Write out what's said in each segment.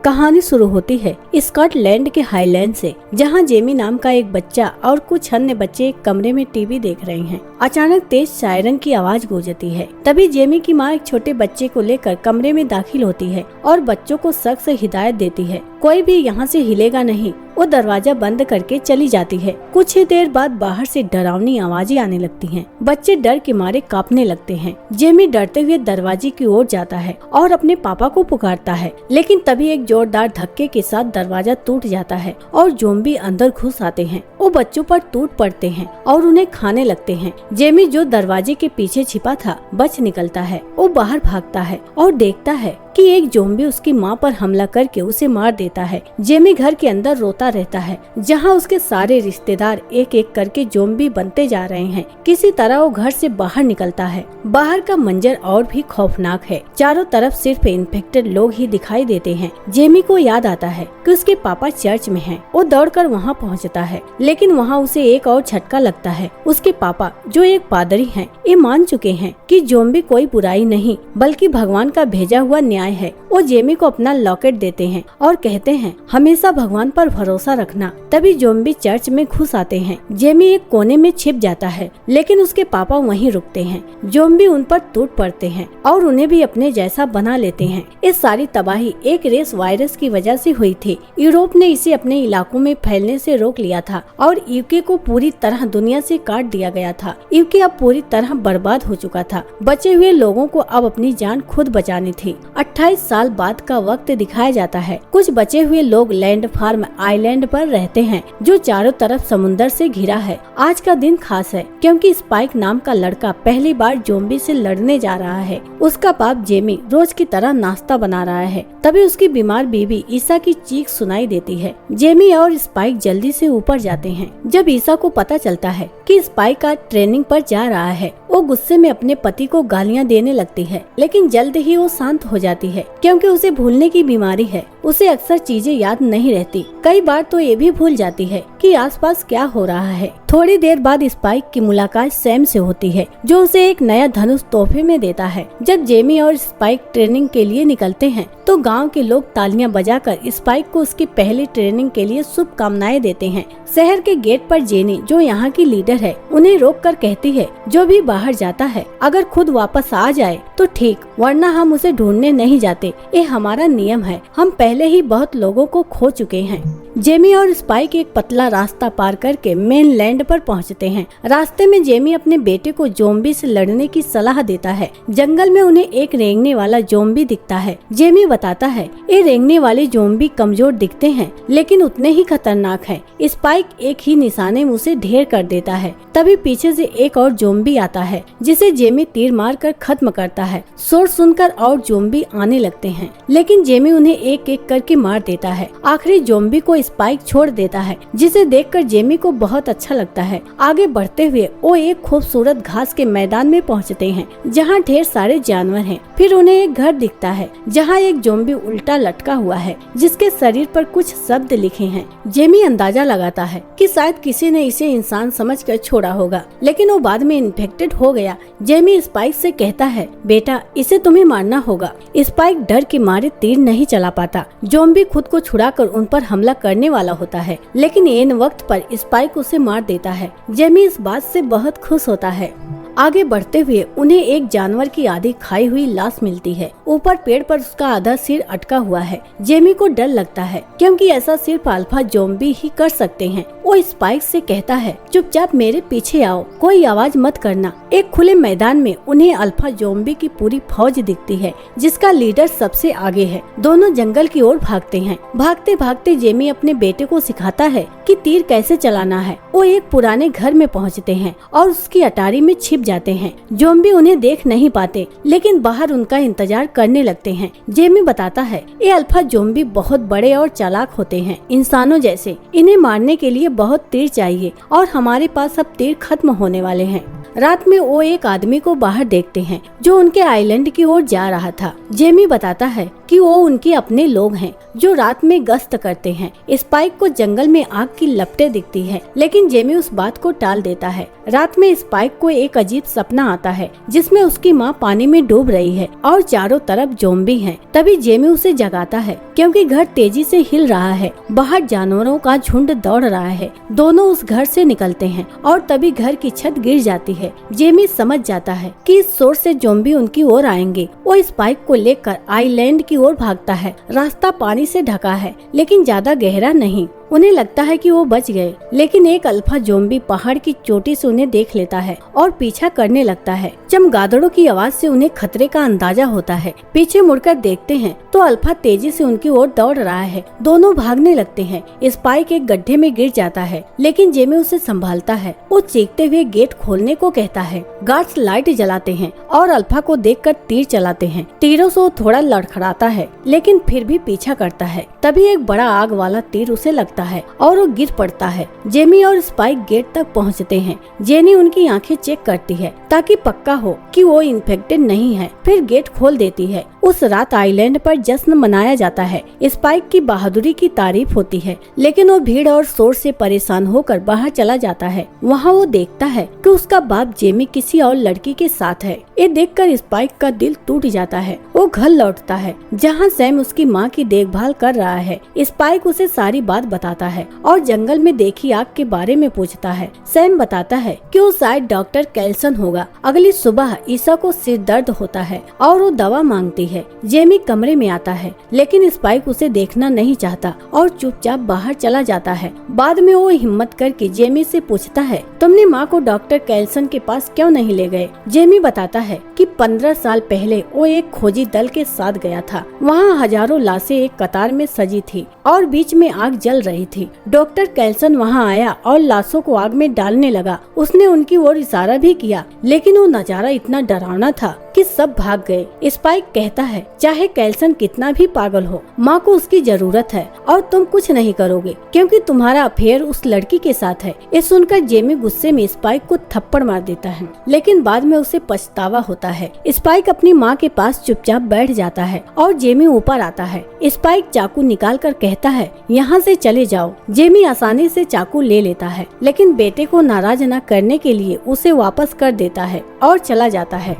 कहानी शुरू होती है स्कॉटलैंड के हाईलैंड से, जहां जेमी नाम का एक बच्चा और कुछ अन्य बच्चे एक कमरे में टीवी देख रहे हैं। अचानक तेज सायरन की आवाज गूंजती है। तभी जेमी की माँ एक छोटे बच्चे को लेकर कमरे में दाखिल होती है और बच्चों को सख्त से हिदायत देती है, कोई भी यहाँ से हिलेगा नहीं। वो दरवाजा बंद करके चली जाती है। कुछ ही देर बाद बाहर से डरावनी आवाजें आने लगती हैं। बच्चे डर के मारे कांपने लगते हैं। जेमी डरते हुए दरवाजे की ओर जाता है और अपने पापा को पुकारता है, लेकिन तभी एक जोरदार धक्के के साथ दरवाजा टूट जाता है और ज़ॉम्बी अंदर घुस आते हैं। वो बच्चों पर टूट पड़ते हैं और उन्हें खाने लगते हैं। जेमी, जो दरवाजे के पीछे छिपा था, बच निकलता है। वो बाहर भागता है और देखता है कि एक ज़ॉम्बी उसकी माँ पर हमला करके उसे मार देता है। जेमी घर के अंदर रोता रहता है, जहाँ उसके सारे रिश्तेदार एक एक करके ज़ॉम्बी बनते जा रहे हैं। किसी तरह वो घर से बाहर निकलता है। बाहर का मंजर और भी खौफनाक है। चारों तरफ सिर्फ इन्फेक्टेड लोग ही दिखाई देते हैं। जेमी को याद आता है कि उसके पापा चर्च में हैं। वो दौड़कर वहाँ पहुँचता है, लेकिन वहाँ उसे एक और झटका लगता है। उसके पापा, जो एक पादरी हैं, ये मान चुके हैं कि ज़ॉम्बी कोई बुराई नहीं बल्कि भगवान का भेजा हुआ न्याय है। वो जेमी को अपना लॉकेट देते हैं और कहते हैं, हमेशा भगवान पर भरोसा रखना। तभी ज़ॉम्बी चर्च में घुस आते हैं। जेमी एक कोने में छिप जाता है, लेकिन उसके पापा वहीं रुकते हैं। ज़ॉम्बी उन पर टूट पड़ते हैं और उन्हें भी अपने जैसा बना लेते हैं। इस सारी तबाही एक रेस वायरस की वजह से हुई थी। यूरोप ने इसे अपने इलाकों में फैलने से रोक लिया था और यूके को पूरी तरह दुनिया से काट दिया गया था। यूके अब पूरी तरह बर्बाद हो चुका था। बचे हुए लोगों को अब अपनी जान खुद बचानी थी। 28 साल बाद का वक्त दिखाया जाता है। कुछ बचे हुए लोग लैंड फार्म आइलैंड पर रहते हैं, जो चारों तरफ समुंदर से घिरा है। आज का दिन खास है क्योंकि स्पाइक नाम का लड़का पहली बार ज़ॉम्बी से लड़ने जा रहा है। उसका बाप जेमी रोज की तरह नाश्ता बना रहा है। तभी उसकी बीमार बीवी ईसा की चीख सुनाई देती है। जेमी और स्पाइक जल्दी से ऊपर जाते हैं। जब ईसा को पता चलता है कि स्पाइक आज ट्रेनिंग पर जा रहा है, वो गुस्से में अपने पति को गालियां देने लगती है, लेकिन जल्द ही वो शांत हो जाती है क्योंकि उसे भूलने की बीमारी है। उसे अक्सर चीजें याद नहीं रहती। कई बार तो ये भी भूल जाती है कि आसपास क्या हो रहा है। थोड़ी देर बाद स्पाइक की मुलाकात सैम से होती है, जो उसे एक नया धनुष तोहफे में देता है। जब जेमी और स्पाइक ट्रेनिंग के लिए निकलते हैं, तो गांव के लोग तालियां बजाकर स्पाइक को उसकी पहली ट्रेनिंग के लिए शुभकामनाएं देते हैं। शहर के गेट पर जेनी, जो यहाँ की लीडर है, उन्हें रोककर कहती है, जो भी बाहर जाता है अगर खुद वापस आ जाए तो ठीक, वरना हम उसे ढूंढने नहीं जाते। ये हमारा नियम है। हम पहले ही बहुत लोगों को खो चुके हैं। जेमी और स्पाइक एक पतला रास्ता पार करके मेन लैंड पर पहुंचते हैं। रास्ते में जेमी अपने बेटे को ज़ॉम्बी से लड़ने की सलाह देता है। जंगल में उन्हें एक रेंगने वाला ज़ॉम्बी दिखता है। जेमी बताता है, ये रेंगने वाले ज़ॉम्बी कमजोर दिखते हैं, लेकिन उतने ही खतरनाक है। स्पाइक एक ही निशाने में उसे ढेर कर देता है। तभी पीछे से एक और ज़ॉम्बी आता है, जिसे जेमी तीर मार कर खत्म करता है। शोर सुनकर और ज़ॉम्बी आने लगते हैं, लेकिन जेमी उन्हें एक एक करके मार देता है। आखिरी ज़ॉम्बी को स्पाइक छोड़ देता है, जिसे देखकर जेमी को बहुत अच्छा लगता है। आगे बढ़ते हुए वो एक खूबसूरत घास के मैदान में पहुंचते हैं, जहां ढेर सारे जानवर हैं। फिर उन्हें एक घर दिखता है, जहां एक ज़ॉम्बी उल्टा लटका हुआ है, जिसके शरीर पर कुछ शब्द लिखे हैं। जेमी अंदाजा लगाता है कि शायद किसी ने इसे इंसान समझकर छोड़ा होगा, लेकिन वो बाद में इन्फेक्टेड हो गया। जेमी स्पाइक से कहता है, बेटा, इसे तुम्हें मारना होगा। स्पाइक डर के मारे तीर नहीं चला पाता। ज़ॉम्बी खुद को छुड़ाकर उन पर हमला करने वाला होता है, लेकिन इन वक्त पर स्पाइक उसे मार देता है। जेमी इस बात से बहुत खुश होता है। आगे बढ़ते हुए उन्हें एक जानवर की आधी खाई हुई लाश मिलती है। ऊपर पेड़ पर उसका आधा सिर अटका हुआ है। जेमी को डर लगता है क्योंकि ऐसा सिर्फ अल्फा ज़ॉम्बी ही कर सकते हैं। वो स्पाइक से कहता है, चुपचाप मेरे पीछे आओ, कोई आवाज मत करना। एक खुले मैदान में उन्हें अल्फा ज़ॉम्बी की पूरी फौज दिखती है, जिसका लीडर सबसे आगे है। दोनों जंगल की ओर भागते हैं। भागते भागते जेमी अपने बेटे को सिखाता है कि तीर कैसे चलाना है। वो एक पुराने घर में पहुंचते हैं और उसकी अटारी में छिप जाते हैं। ज़ॉम्बी उन्हें देख नहीं पाते, लेकिन बाहर उनका इंतजार करने लगते हैं। जेमी बताता है, ये अल्फा ज़ॉम्बी बहुत बड़े और चालाक होते हैं, इंसानों जैसे। इन्हें मारने के लिए बहुत तीर चाहिए और हमारे पास अब तीर खत्म होने वाले हैं। रात में वो एक आदमी को बाहर देखते हैं, जो उनके आइलैंड की ओर जा रहा था। जेमी बताता है कि वो उनके अपने लोग हैं जो रात में गश्त करते हैं। स्पाइक को जंगल में आग की लपटें दिखती है, लेकिन जेमी उस बात को टाल देता है। रात में स्पाइक को एक अजीब सपना आता है जिसमें उसकी माँ पानी में डूब रही है और चारों तरफ ज़ॉम्बी हैं। तभी जेमी उसे जगाता है क्योंकि घर तेजी से हिल रहा है। बाहर जानवरों का झुंड दौड़ रहा है। दोनों उस घर से निकलते हैं और तभी घर की छत गिर जाती है। जेमी समझ जाता है कि इस शोर से ज़ॉम्बी उनकी ओर आएंगे। वो स्पाइक को लेकर आइलैंड की ओर भागता है। रास्ता पानी से ढका है, लेकिन ज्यादा गहरा नहीं। उन्हें लगता है कि वो बच गए, लेकिन एक अल्फा ज़ॉम्बी पहाड़ की चोटी से उन्हें देख लेता है और पीछा करने लगता है। चमगादड़ों की आवाज से उन्हें खतरे का अंदाजा होता है। पीछे मुड़कर देखते हैं तो अल्फा तेजी से उनकी ओर दौड़ रहा है। दोनों भागने लगते हैं। स्पाइक एक गड्ढे में गिर जाता है, लेकिन जेमी उसे संभालता है। वो चीखते हुए गेट खोलने को कहता है। गार्ड्स लाइट जलाते हैं और अल्फा को देखकर तीर चलाते हैं। तीरों से वो थोड़ा लड़खड़ाता है, लेकिन फिर भी पीछा करता है। तभी एक बड़ा आग वाला तीर उसे लगता है और वो गिर पड़ता है। जेमी और स्पाइक गेट तक पहुंचते हैं। जेनी उनकी आंखें चेक करती है ताकि पक्का हो कि वो इन्फेक्टेड नहीं है, फिर गेट खोल देती है। उस रात आइलैंड पर जश्न मनाया जाता है। स्पाइक की बहादुरी की तारीफ होती है, लेकिन वो भीड़ और शोर से परेशान होकर बाहर चला जाता है। वहाँ वो देखता है कि उसका बाप जेमी किसी और लड़की के साथ है। ये देखकर स्पाइक का दिल टूट जाता है। वो घर लौटता है जहाँ सैम उसकी माँ की देखभाल कर रहा है। स्पाइक उसे सारी बात बताता है और जंगल में देखी आग के बारे में पूछता है। सैम बताता है कि वो शायद डॉक्टर कैल्सन होगा। अगली सुबह ईसा को सिर दर्द होता है और वो दवा मांगती है। जेमी कमरे में आता है, लेकिन स्पाइक उसे देखना नहीं चाहता और चुपचाप बाहर चला जाता है। बाद में वो हिम्मत करके जेमी से पूछता है, तुमने माँ को डॉक्टर कैल्सन के पास क्यों नहीं ले गए? जेमी बताता है कि 15 साल पहले वो एक खोजी दल के साथ गया था। वहाँ हजारों लाशें एक कतार में सजी थी और बीच में आग जल रही थी। डॉक्टर कैल्सन वहाँ आया और लाशों को आग में डालने लगा। उसने उनकी ओर इशारा भी किया, लेकिन वो नजारा इतना डरावना था कि सब भाग गए। स्पाइक कहता है, चाहे कैल्सन कितना भी पागल हो, माँ को उसकी जरूरत है और तुम कुछ नहीं करोगे क्योंकि तुम्हारा अफेयर उस लड़की के साथ है। ये सुनकर जेमी गुस्से में स्पाइक को थप्पड़ मार देता है, लेकिन बाद में उसे पछतावा होता है। स्पाइक अपनी माँ के पास चुपचाप बैठ जाता है और जेमी ऊपर आता है। स्पाइक चाकू निकाल कर कहता है, यहाँ से चले जाओ। जेमी आसानी से चाकू ले लेता है, लेकिन बेटे को नाराज न करने के लिए उसे वापस कर देता है और चला जाता है।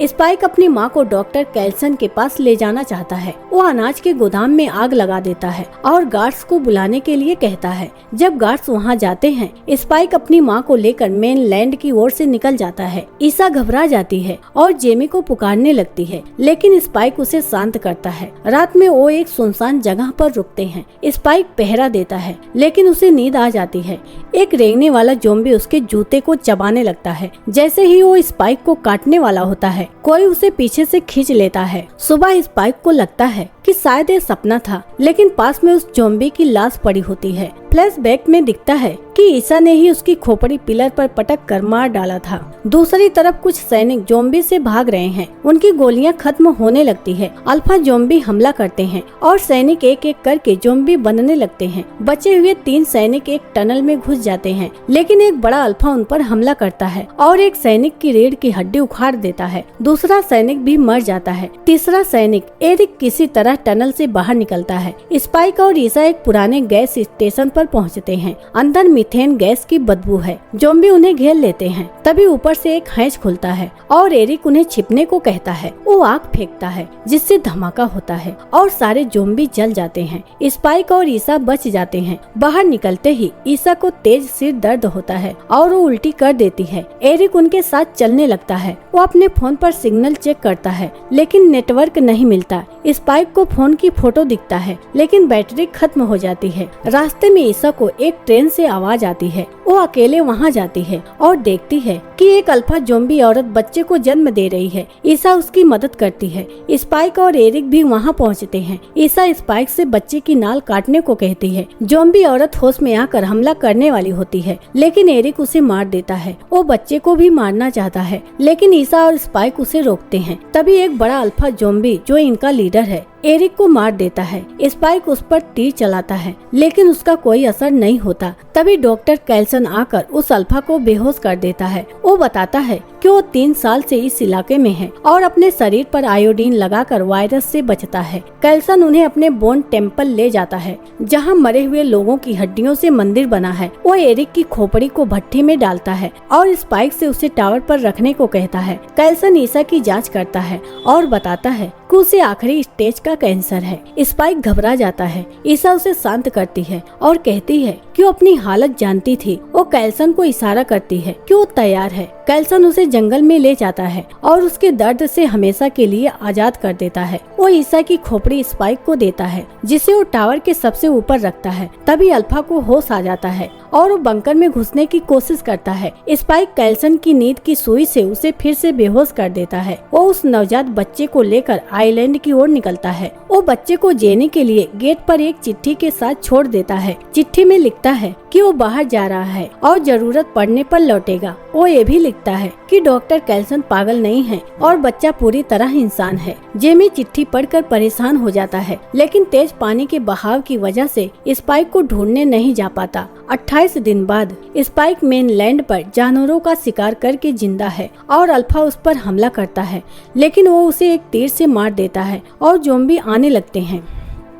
स्पाइक अपनी माँ को डॉक्टर कैल्सन के पास ले जाना चाहता है। वो अनाज के गोदाम में आग लगा देता है और गार्ड्स को बुलाने के लिए कहता है। जब गार्ड्स वहाँ जाते हैं, स्पाइक अपनी माँ को लेकर मेन लैंड की ओर से निकल जाता है। ईसा घबरा जाती है और जेमी को पुकारने लगती है, लेकिन स्पाइक उसे शांत करता है। रात में वो एक सुनसान जगह पर रुकते हैं। स्पाइक पहरा देता है, लेकिन उसे नींद आ जाती है। एक रेंगने वाला ज़ॉम्बी उसके जूते को चबाने लगता है। जैसे ही वो स्पाइक को काटने वाला होता है, कोई उसे पीछे से खींच लेता है। सुबह स्पाइक को लगता है कि शायद ये सपना था, लेकिन पास में उस ज़ॉम्बी की लाश पड़ी होती है। फ्लैशबैक में दिखता है कि ईसा ने ही उसकी खोपड़ी पिलर पर पटक कर मार डाला था। दूसरी तरफ कुछ सैनिक ज़ॉम्बी से भाग रहे हैं। उनकी गोलियां खत्म होने लगती है। अल्फा ज़ॉम्बी हमला करते हैं और सैनिक एक एक करके ज़ॉम्बी बनने लगते हैं। बचे हुए 3 सैनिक एक टनल में घुस जाते हैं, लेकिन एक बड़ा अल्फा उन पर हमला करता है और एक सैनिक की रीढ़ की हड्डी उखाड़ देता है। दूसरा सैनिक भी मर जाता है। तीसरा सैनिक एरिक किसी तरह टनल से बाहर निकलता है। स्पाइक और ईसा एक पुराने गैस स्टेशन पर पहुंचते हैं। अंदर मीथेन गैस की बदबू है। ज़ॉम्बी उन्हें घेर लेते हैं। तभी ऊपर से एक हैच खुलता है और एरिक उन्हें छिपने को कहता है। वो आग फेंकता है, जिससे धमाका होता है और सारे ज़ॉम्बी जल जाते हैं। स्पाइक और ईसा बच जाते हैं। बाहर निकलते ही ईसा को तेज सिर दर्द होता है और वो उल्टी कर देती है। एरिक उनके साथ चलने लगता है। वो अपने फोन पर सिग्नल चेक करता है, लेकिन नेटवर्क नहीं मिलता। स्पाइक को फोन की फोटो दिखता है, लेकिन बैटरी खत्म हो जाती है। रास्ते में ईसा को एक ट्रेन से आवाज आती है। वो अकेले वहाँ जाती है और देखती है कि एक अल्फा ज़ॉम्बी औरत बच्चे को जन्म दे रही है। ईसा उसकी मदद करती है। स्पाइक और एरिक भी वहाँ पहुँचते हैं। ईसा स्पाइक से बच्चे की नाल काटने को कहती है। ज़ॉम्बी औरत होश में आकर हमला करने वाली होती है, लेकिन एरिक उसे मार देता है। वो बच्चे को भी मारना चाहता है, लेकिन ईसा और स्पाइक उसे रोकते हैं। तभी एक बड़ा अल्फा ज़ॉम्बी जो इनका लीडर है, एरिक को मार देता है। स्पाइक उस पर तीर चलाता है, लेकिन उसका कोई असर नहीं होता। तभी डॉक्टर कैल्सन आकर उस अल्फा को बेहोश कर देता है। वो बताता है कि वो 3 साल से इस इलाके में है और अपने शरीर पर आयोडीन लगाकर वायरस से बचता है। कैल्सन उन्हें अपने बोन टेम्पल ले जाता है जहाँ मरे हुए लोगों की हड्डियों से मंदिर बना है। वो एरिक की खोपड़ी को भट्टी में डालता है और स्पाइक से उसे टावर पर रखने को कहता है। कैल्सन ईसा की जांच करता है और बताता है कि उसे आखिरी स्टेज का कैंसर है। स्पाइक घबरा जाता है। ईसा उसे शांत करती है और कहती है कि वो अपनी हालत जानती थी। वो कैल्सन को इशारा करती है कि वो तैयार है। कैल्सन उसे जंगल में ले जाता है और उसके दर्द से हमेशा के लिए आजाद कर देता है। वो ईसा की खोपड़ी स्पाइक को देता है जिसे वो टावर के सबसे ऊपर रखता है। तभी अल्फा को होश आ जाता है और वो बंकर में घुसने की कोशिश करता है। स्पाइक कैल्सन की नींद की सुई से उसे फिर से बेहोश कर देता है। वो उस नवजात बच्चे को लेकर आइलैंड की ओर निकलता है। वो बच्चे को जेनी के लिए गेट पर एक चिट्ठी के साथ छोड़ देता है। चिट्ठी में लिखता है कि वो बाहर जा रहा है और जरूरत पड़ने पर लौटेगा। वो ये भी लिखता है कि डॉक्टर कैल्सन पागल नहीं है और बच्चा पूरी तरह इंसान है। जेमी चिट्ठी पढ़कर परेशान हो जाता है, लेकिन तेज पानी के बहाव की वजह से स्पाइक को ढूंढने नहीं जा पाता। 28 दिन बाद स्पाइक मेनलैंड पर जानवरों का शिकार करके जिंदा है और अल्फा उस पर हमला करता है, लेकिन वो उसे एक तीर से मार देता है और ज़ॉम्बी आने लगते हैं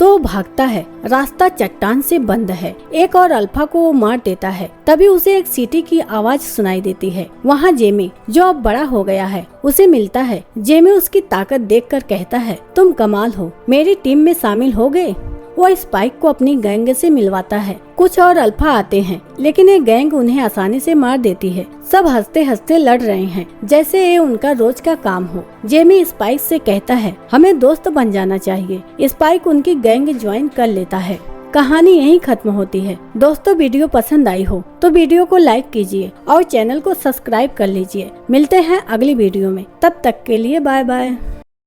तो भागता है। रास्ता चट्टान से बंद है। एक और अल्फा को वो मार देता है। तभी उसे एक सीटी की आवाज सुनाई देती है। वहाँ जेमी, जो अब बड़ा हो गया है, उसे मिलता है। जेमी उसकी ताकत देखकर कहता है, तुम कमाल हो, मेरी टीम में शामिल हो गए। वो स्पाइक को अपनी गैंग से मिलवाता है। कुछ और अल्फा आते हैं, लेकिन ये गैंग उन्हें आसानी से मार देती है। सब हंसते हंसते लड़ रहे हैं जैसे ये उनका रोज का काम हो। जेमी स्पाइक से कहता है, हमें दोस्त बन जाना चाहिए। स्पाइक उनकी गैंग ज्वाइन कर लेता है। कहानी यहीं खत्म होती है। दोस्तों, वीडियो पसंद आई हो तो वीडियो को लाइक कीजिए और चैनल को सब्सक्राइब कर लीजिए। मिलते हैं अगली वीडियो में। तब तक के लिए बाय बाय।